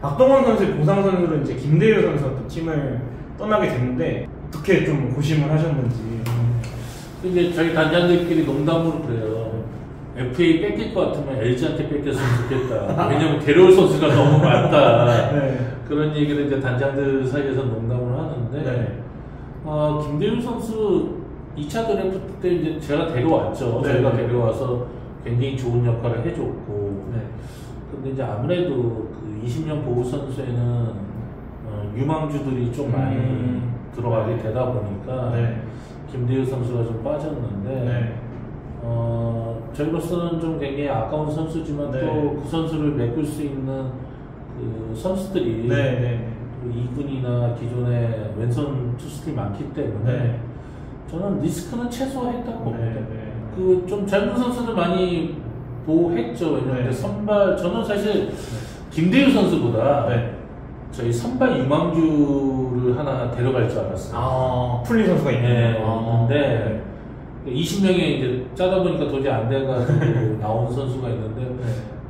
박동원 선수의 보상 선수로 이제 김대유 선수가 또 팀을 떠나게 됐는데 어떻게 좀 고심을 하셨는지. 근데 저희 단장들끼리 농담으로 그래요. FA 뺏길 것 같으면 LG한테 뺏겼으면 좋겠다. 왜냐면 데려올 선수가 너무 많다. 네. 그런 얘기를 이제 단장들 사이에서 농담을 하는데, 네. 김대유 선수 2차 드래프트 때 이제 제가 데려왔죠. 네. 저희가 데려와서 굉장히 좋은 역할을 해줬고, 네. 근데 이제 아무래도 그 20년 보호 선수에는 유망주들이 좀 많이 들어가게 되다 보니까 네. 김대유 선수가 좀 빠졌는데, 네. 저희로서는 좀 굉장히 아까운 선수지만 네. 또 그 선수를 메꿀 수 있는 그 선수들이 네. 2군이나 기존에 왼손 투수들이 많기 때문에 네. 저는 리스크는 최소화했다고 봅니다. 네. 그 좀 젊은 선수들 많이 보호했죠. 왜냐면 네. 선발, 저는 사실 김대유 선수보다 네. 저희 선발 유망주를 하나 데려갈 줄 알았어요. 풀린 선수가 있네요. 있는데 20명이 이제 짜다 보니까 도저히 안 돼가지고 나온 선수가 있는데,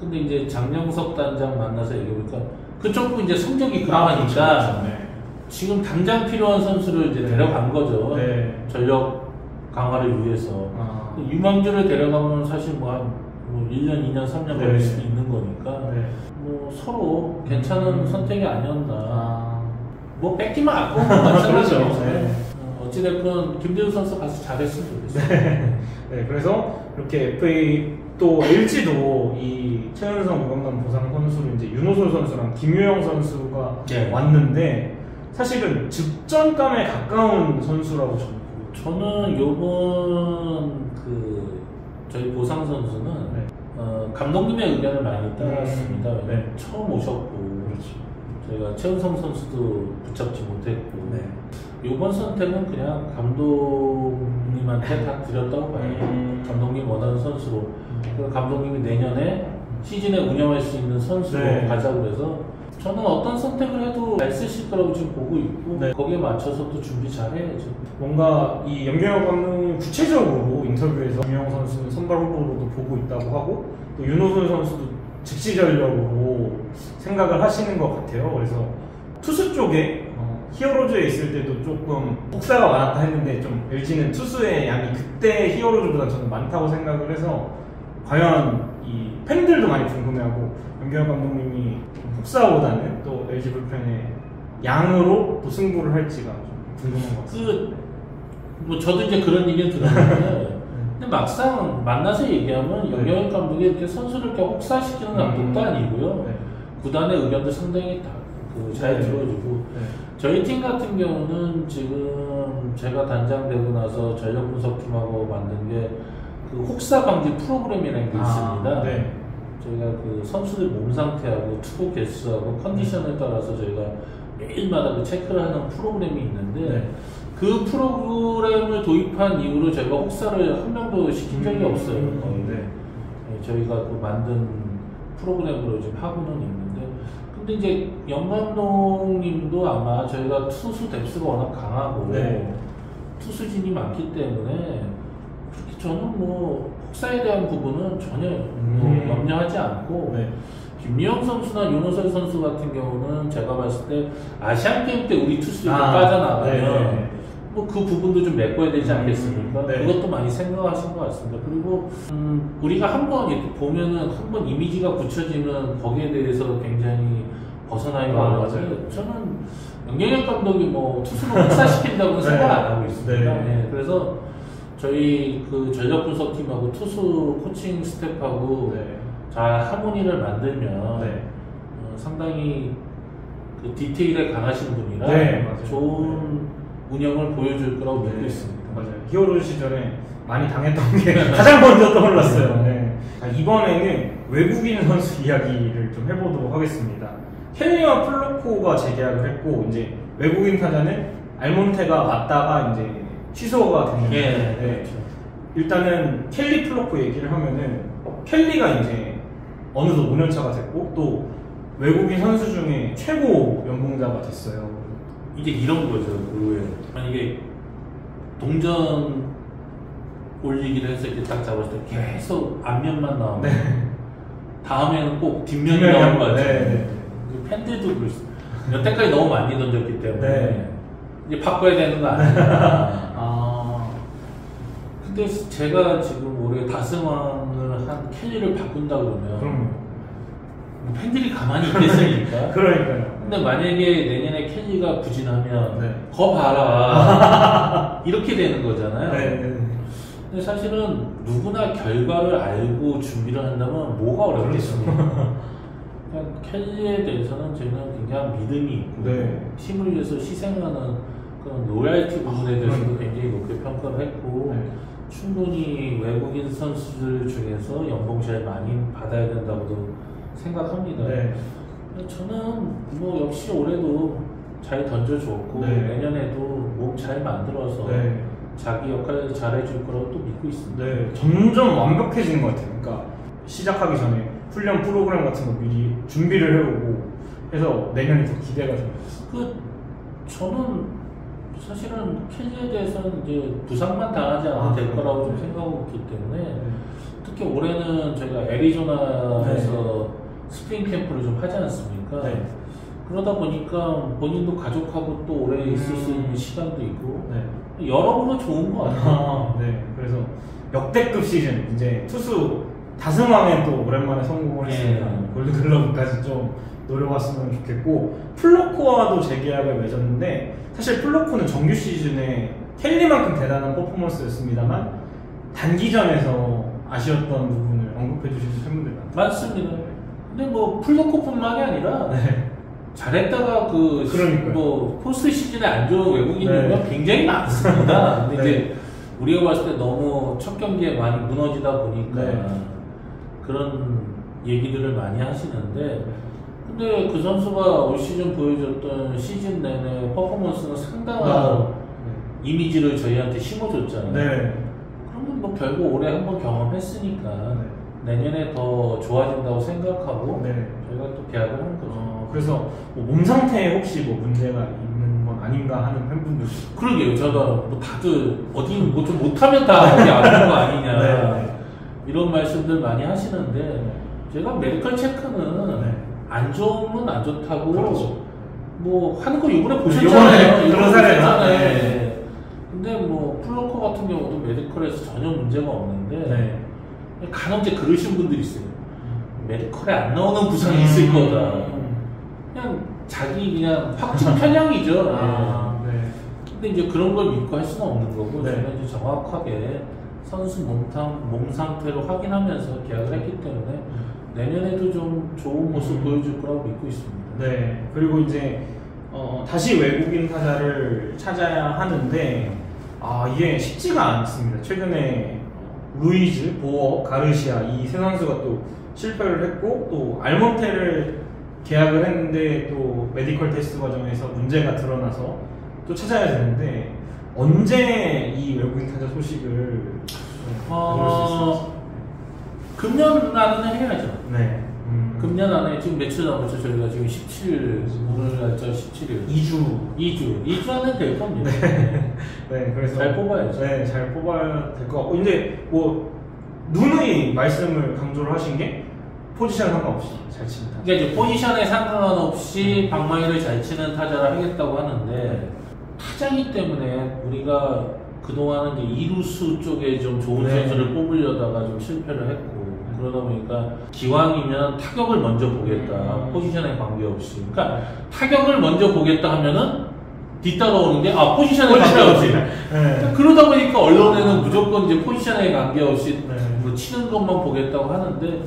근데 이제 장영석 단장 만나서 얘기해보니까 그쪽도 이제 성적이 그러하니까 그렇죠. 네. 지금 당장 필요한 선수를 이제 데려간 거죠. 네. 전력 강화를 위해서. 유망주를 데려가면 사실 뭐 1년, 2년, 3년 걸릴 수도 있는 거니까 뭐 서로 괜찮은 선택이 아니었나. 뭐 뺏기만 아까운 건 마찬가지죠. 어찌됐건 김대우 선수 가서 잘했으면 좋겠어요. 네, 그래서 이렇게 FA 또 LG도 이 최은성 유강남 보상 선수를 이제 윤호솔 선수랑 김유영 선수가 왔는데 사실은 직전감에 가까운 선수라고 저는 요번 그 저희 보상 선수는 감독님의 의견을 많이 따랐습니다. 처음 오셨고 저희가 최은성 선수도 붙잡지 못했고 이번 선택은 그냥 감독님한테 다 드렸다고 봐요. 감독님 원하는 선수로. 그리고 감독님이 내년에 시즌에 운영할 수 있는 선수로 가자고 해서 저는 어떤 선택을 해도 잘 쓰실 거라고 지금 보고 있고 거기에 맞춰서 또 준비 잘 해야죠. 뭔가 이 염경엽 감독님 구체적으로 인터뷰에서 김유영 선수는 선발 후보로도 보고 있다고 하고 또 윤호솔 선수도 즉시 전력으로 생각을 하시는 것 같아요. 그래서 투수 쪽에 히어로즈에 있을 때도 조금 혹사가 많았다 했는데 좀 LG는 투수의 양이 그때 히어로즈보다 저는 많다고 생각을 해서 과연 이 팬들도 많이 궁금해하고 염경엽 감독님이 혹사보다는 또 LG 불펜의 양으로 또 승부를 할지가 좀 궁금한 것 같습니다. 뭐 저도 이제 그런 얘기를 들었는데 근데 막상 만나서 얘기하면 염경엽 감독이 이렇게 선수를 이렇게 혹사시키는 감독도 아니고요. 구단의 의견도 상당히 잘 들어주고 저희 팀 같은 경우는 지금 제가 단장되고 나서 전력 분석팀하고 만든 게 그 혹사 방지 프로그램이라는 게 있습니다. 저희가 그 선수들 몸 상태하고 투구 개수하고 컨디션에 따라서 저희가 매일마다 그 체크를 하는 프로그램이 있는데 그 프로그램을 도입한 이후로 저희가 혹사를 한 명도 시킨 적이 없어요. 저희가 그 만든 프로그램으로 지금 하고는 있는데 근데 이제 영 감독님도 아마 저희가 투수 뎁스가 워낙 강하고 투수진이 많기 때문에 그렇게 저는 뭐 혹사에 대한 부분은 전혀 염려하지 않고 김유영 선수나 윤호솔 선수 같은 경우는 제가 봤을 때 아시안게임 때 우리 투수들이 빠져나가면 뭐 그 부분도 좀 메꿔야 되지 않겠습니까? 그것도 많이 생각하신 것 같습니다. 그리고 우리가 한번 이렇게 보면은 한번 이미지가 굳혀지면 거기에 대해서 굉장히 벗어나기가 어려워요. 저는 염경엽 감독이 뭐 투수를 혹사시킨다고는 생각 안 하고 있습니다. 그래서 저희 그 전력 분석팀하고 투수 코칭 스태프하고 잘 하모니를 만들면 상당히 그 디테일에 강하신 분이라 좋은 운영을 보여줄 거라고 믿고 있습니다. 맞아요. 히어로 시절에 많이 당했던 게 가장 먼저 떠올랐어요. 이번에는 외국인 선수 이야기를 좀 해보도록 하겠습니다. 켈리와 플로코가 재계약을 했고 이제 외국인 타자는 알몬테가 왔다가 이제 취소가 됐는데 일단은 켈리 플로코 얘기를 하면은 켈리가 이제 어느덧 5년차가 됐고 또 외국인 선수 중에 최고 연봉자가 됐어요. 이제 이런 거죠. 만약에 동전 올리기를 해서 이렇게 딱 잡았을 때 계속 앞면만 나오면 다음에는 꼭 뒷면이 나올 것 같아요. 팬들도 그랬어요. 여태까지 너무 많이 던졌기 때문에 네. 이제 바꿔야 되는 거 아닌가. 아, 근데 제가 지금 올해 다승왕을 한 켈리를 바꾼다 그러면 그럼요. 뭐 팬들이 가만히 있겠습니까? 그러니까요. 근데 만약에 내년에 켈리가 부진하면 네. 거 봐라 이렇게 되는 거잖아요. 네. 근데 사실은 누구나 결과를 알고 준비를 한다면 뭐가 어렵겠습니까? 그러니까 켈리에 대해서는 저희는 굉장히 믿음이 있고 네. 팀을 위해서 희생하는 그런 로얄티 부분에 대해서도 굉장히 높게 평가를 했고 네. 충분히 외국인 선수들 중에서 연봉 제일 많이 받아야 된다고도 생각합니다. 네. 저는 뭐 역시 올해도 잘 던져줬고 네. 내년에도 몸 잘 만들어서 네. 자기 역할을 잘해줄 거라고 또 믿고 있습니다. 네. 점점 완벽해지는 것 같아요. 그러니까 시작하기 전에 훈련 프로그램 같은 거 미리 준비를 해오고 해서 내년이 더 기대가 돼요. 저는 사실은 켈리에 대해서는 이제 부상만 당하지 않으면 될 거라고 좀 생각하고 있기 때문에 특히 올해는 저희가 애리조나에서 스프링 캠프를 좀 하지 않습니까? 네. 그러다 보니까 본인도 가족하고 또 오래 있을 수 있는 시간도 있고 네. 여러모로 좋은 것 같아요. 네. 그래서 역대급 시즌 이제 투수 다승왕에 또 오랜만에 성공을 했으니까 골든글러브까지 좀 노려봤으면 좋겠고 플로코와도 재계약을 맺었는데 사실 플로코는 정규 시즌에 켈리만큼 대단한 퍼포먼스였습니다만 단기전에서 아쉬웠던 부분을 언급해 주시는 팬분들 많아요. 맞습니다. 근데 뭐 플로코뿐만이 아니라 네. 잘했다가 그러니까요. 뭐 포스트 시즌에 안 좋은 외국인들이 네. 굉장히 많습니다. 근데 네. 이제 우리가 봤을 때 너무 첫 경기에 많이 무너지다 보니까 네. 그런 얘기들을 많이 하시는데 근데 그 선수가 올 시즌 보여줬던 시즌 내내 퍼포먼스는 상당한 이미지를 저희한테 심어줬잖아요. 네. 그러면 뭐 결국 올해 한번 경험했으니까 내년에 더 좋아진다고 생각하고 네. 저희가 또 계약을 한 거죠. 그래서 뭐몸 상태에 혹시 뭐 문제가 있는 건 아닌가 하는 팬분들. 그러게요. 제가 뭐 다들 어디 뭐 좀 못하면 다 어디 아픈 거 아니냐 네. 이런 말씀들 많이 하시는데 제가 메디컬 체크는 네. 안 좋으면 안 좋다고 그렇죠. 뭐 하는 거 이번에 보셨잖아요. 이번에 그런 사례 보셨잖아요. 네. 근데 뭐 플로커 같은 경우도 메디컬에서 전혀 문제가 없는데 네. 간혹 이제 그러신 분들이 있어요. 메디컬에 안 나오는 부상이 있을 거다. 그냥 자기 그냥 확증 편향이죠. 네. 근데 이제 그런 걸 믿고 할 수는 없는 거고 네. 저는 이제 정확하게 선수 몸 상태로 확인하면서 계약을 했기 때문에 내년에도 좀 좋은 모습 보여줄 거라고 믿고 있습니다. 네. 그리고 이제 다시 외국인 타자를 찾아야 하는데 이게 쉽지가 않습니다. 최근에 루이즈, 보어, 가르시아 이 세 선수가 또 실패를 했고 또 알몬테를 계약을 했는데 또 메디컬 테스트 과정에서 문제가 드러나서 또 찾아야 되는데 언제 이 외국인 타자 소식을 들을 수 있을지. 금년 안에는 해야죠. 네. 금년 안에 지금 며칠 남았죠? 저희가 지금 17일, 오늘 날짜 17일. 2주 안에 될 겁니다. 네, 그래서 잘 뽑아야죠. 네, 잘 뽑아야 될 것 같고 이제 뭐 누누이 말씀을 강조를 하신 게 포지션 상관없이 잘 치는 타자. 그러니까 이제 포지션에 상관없이 방망이를 잘 치는 타자를 하겠다고 하는데 타자이기 때문에 우리가 그동안은 이제 이루수 쪽에 좀 좋은 네. 선수를 뽑으려다가 좀 실패를 했고 그러다 보니까 기왕이면 타격을 먼저 보겠다. 포지션에 관계없이. 그러니까 타격을 먼저 보겠다 하면은 뒤따라오는 게 포지션에 관계없이. 네. 그러다 보니까 언론에는 무조건 이제 포지션에 관계없이 네. 뭐 치는 것만 보겠다고 하는데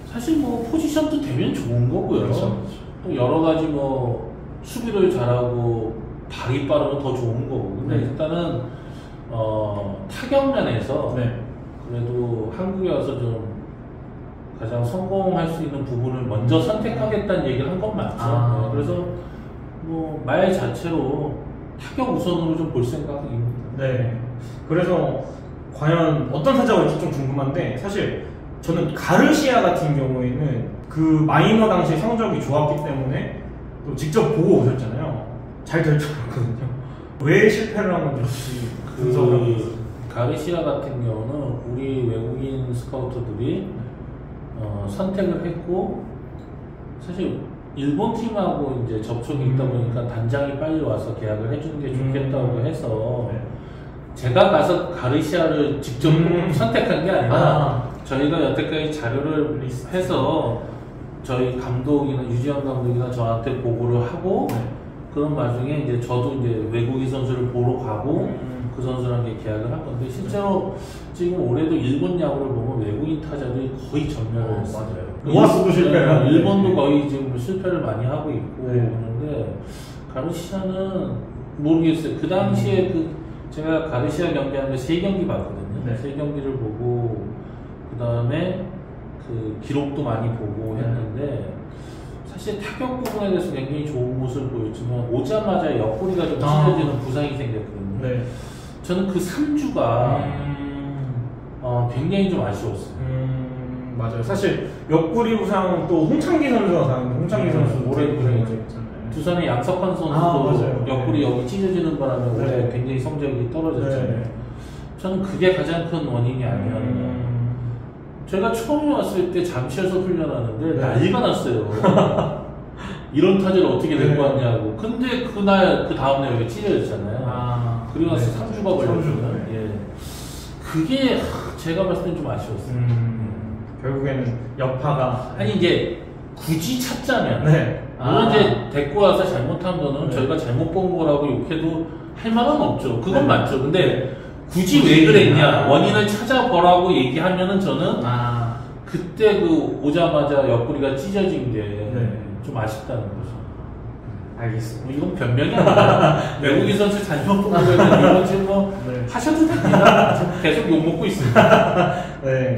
사실 뭐 포지션도 되면 좋은 거고요. 그렇죠. 또 여러 가지 뭐 수비를 잘하고 발이 빠르면 더 좋은 거고. 근데 네. 일단은 타격면에서 네. 그래도 한국에 와서 좀 가장 성공할 수 있는 부분을 먼저 선택하겠다는 얘기를 한 건 맞죠. 네, 그래서 뭐 말 자체로 타격 우선으로 좀 볼 생각입니다. 네. 그래서 과연 어떤 타자가 올지 좀 궁금한데 사실 저는 가르시아 같은 경우에는 그 마이너 당시 성적이 좋았기 때문에 또 직접 보고 오셨잖아요. 잘 될 줄 알았거든요. 왜 실패를 한 건지 분석을 하고 있어요. 가르시아 같은 경우는 우리 외국인 스카우터들이 선택을 했고 사실 일본 팀하고 이제 접촉이 있다 보니까 단장이 빨리 와서 계약을 해주는 게 좋겠다고 해서 네. 제가 가서 가르시아를 직접 선택한 게 아니라 저희가 여태까지 자료를 해서 저희 감독이나 유지현 감독이나 저한테 보고를 하고 그런 와중에 이제 저도 이제 외국인 선수를 보러 가고 그 선수랑 이제 계약을 한 건데 실제로 지금 올해도 일본 야구를 보면 외국인 타자들이 거의 전멸을 했어요. 모아스도 실패를 일본도 거의 지금 실패를 많이 하고 있고 그런데 가르시아는 모르겠어요. 그 당시에 제가 가르시아 경기하는데 3경기 봤거든요. 네. 3경기를 보고 그 다음에 그 기록도 많이 보고 했는데 사실 타격 부분에 대해서 굉장히 좋은 모습을 보였지만 오자마자 옆구리가 좀 찢어지는 부상이 생겼거든요. 네. 저는 그 3주가 굉장히 좀 아쉬웠어요. 맞아요. 사실 옆구리 부상은 또 홍창기 선수가 당했는데 홍창기 선수 올해 부상이 부상이죠. 있잖아요. 두산의 양석환 선수도 맞아요. 옆구리 여기 찢어지는 바람에 올해 네. 굉장히 성적이 떨어졌잖아요. 네. 저는 그게 가장 큰 원인이 아니었나. 제가 처음에 왔을 때 잠실에서 훈련하는데 난리가 났어요. 이런 타자를 어떻게 데리고 왔냐고. 근데 그날 그 다음날 여기 찢어졌잖아요. 그리고 나서 3주가 걸렸어요. 예. 그게 제가 봤을 땐 좀 아쉬웠어요. 결국에는 여파가 아니 이제 굳이 찾자면 물론 이제 데리고 와서 잘못한 거는 저희가 잘못 본 거라고 욕해도 할 말은 없죠. 그건 맞죠. 근데 굳이 왜 그랬냐 원인을 찾아보라고 얘기하면은 저는 그때 그 오자마자 옆구리가 찢어진 게 좀 아쉽다는 거죠. 알겠습니다. 이건 변명이 아니라 외국인 선수 잘못 본 거는 이건 지금 뭐 하셔도 됩니다. 계속 욕 먹고 있습니다. 네.